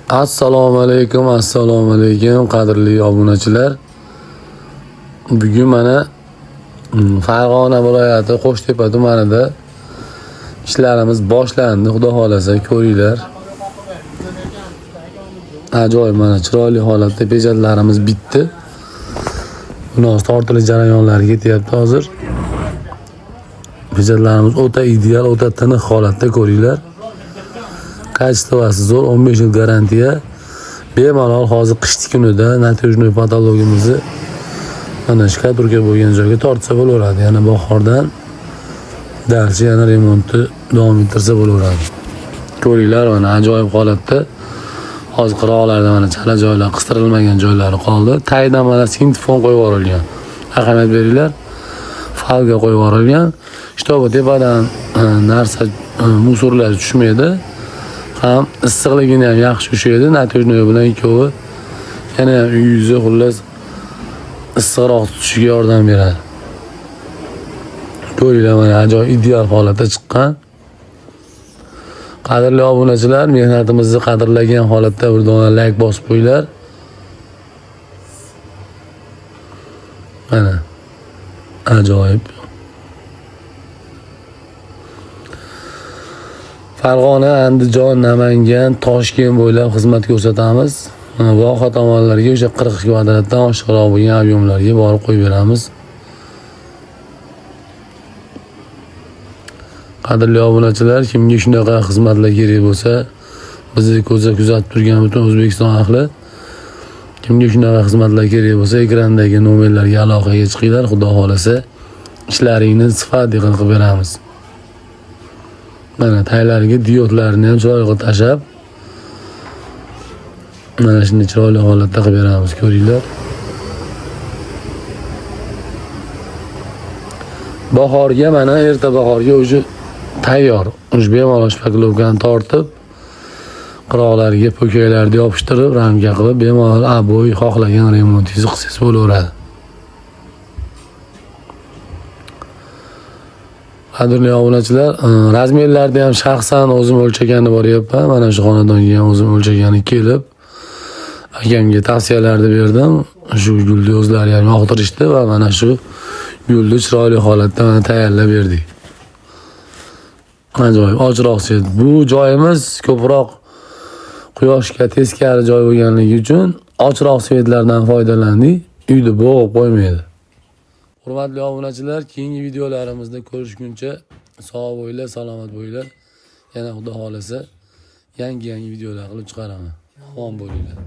Assalomu alaykum qadrli obunachilar. Bugun mana Farg'ona viloyati Qo'shtepa tumanida ishlarimiz boshlandi. Xudo xolasa ko'ringlar. Ajoyib, mana chiroyli holatda pejatlarimiz bitdi. Bundan tortilish jarayonlari ketyapti hozir. Pejatlarimiz o'ta ideal, o'ta tiniq holatda ko'ringlar. Kачествоsi zo'r, 15 yil garantiya. Bemalol hozir qishki kunida natijnoy patologimizni mana shkaturka bo'lgan joyga tortsa bo'laveradi. Yana bahordan darcha yana remontni davom ettirsa bo'laveradi. Ko'ringlar, mana ajoyib holatda. Hozir qiroqlarda mana chala joylar, qistirilmagan joylari qoldi. Taydan mana sintifon qo'yib yuborilgan. Ahamiyat beringlar. Falga qo'yib yuborilgan. Shtobi tepadan narsa musorlar tushmaydi. Ham issiqligini ham yaxshi ushlaydi. Natijnoy bilan ikkovi yana uyingizni xullas issiqroq tutishiga yordam beradi. Ko'ringlar, mana ajoyib ideal holatda chiqqan. Qadrli obunachilar, mehnatimizni qadrlagan holatda bir dona like bosib qo'yinglar. Mana ajoyib. Farg'ona, Andijon, Namangan, Toshkent bo'ylab xizmat ko'rsatamiz. Voha tomonlarga o'sha 40 kvadratdan oshiqroq bo'lgan ob'yemlarga borib qo'yib beramiz. Qadrli obunachilar, kimga shunaqa xizmatlar kerak bo'lsa, bizni kuzatib turgan butun O'zbekiston ahli, kimga shunaqa xizmatlar kerak bo'lsa, ekrandagi nomerlarga aloqaga chiqinglar. Xudo xolasa ishlaringni sifatli qilib beramiz. Mana taylariga diodlarni ham chiroyli tashab, mana shunday chiroyli holatda qilib beramiz. Ko'ringlar. Bahorga mana erta bahorga o'zi tayyor. O'sha bemalol shpaklovkani tortib, qiroqlariga po'kaklarni yopishtirib, ramka qilib, bemalol bo'y xohlagan remontingizni qilsangiz bo'laveradi. Qadrli obunachilar, razmerlarni ham shaxsan o'zim o'lchaganini boryapman. Mana shu xonadonga ham o'zim o'lchagani kelib, akamga tavsiyalarni berdim. Shu gulni o'zlari ham yoqtirishdi va mana shu gulni chiroyli holatda mana tayyorlab berdik. Ajoyib, ochiqroq set. Bu joyimiz ko'proq quyoshga teskari joy bo'lganligi uchun ochiqroq svetlardan foydalandik. Uyni bo'g'ib qo'ymaydi. Hurmatli obunachilar, keyingi videolarimizda ko'rishguncha sog' bo'linglar, salomat bo'linglar. Yana Xudo xolasa yangi videolar qilib chiqaraman. Omon bo'linglar.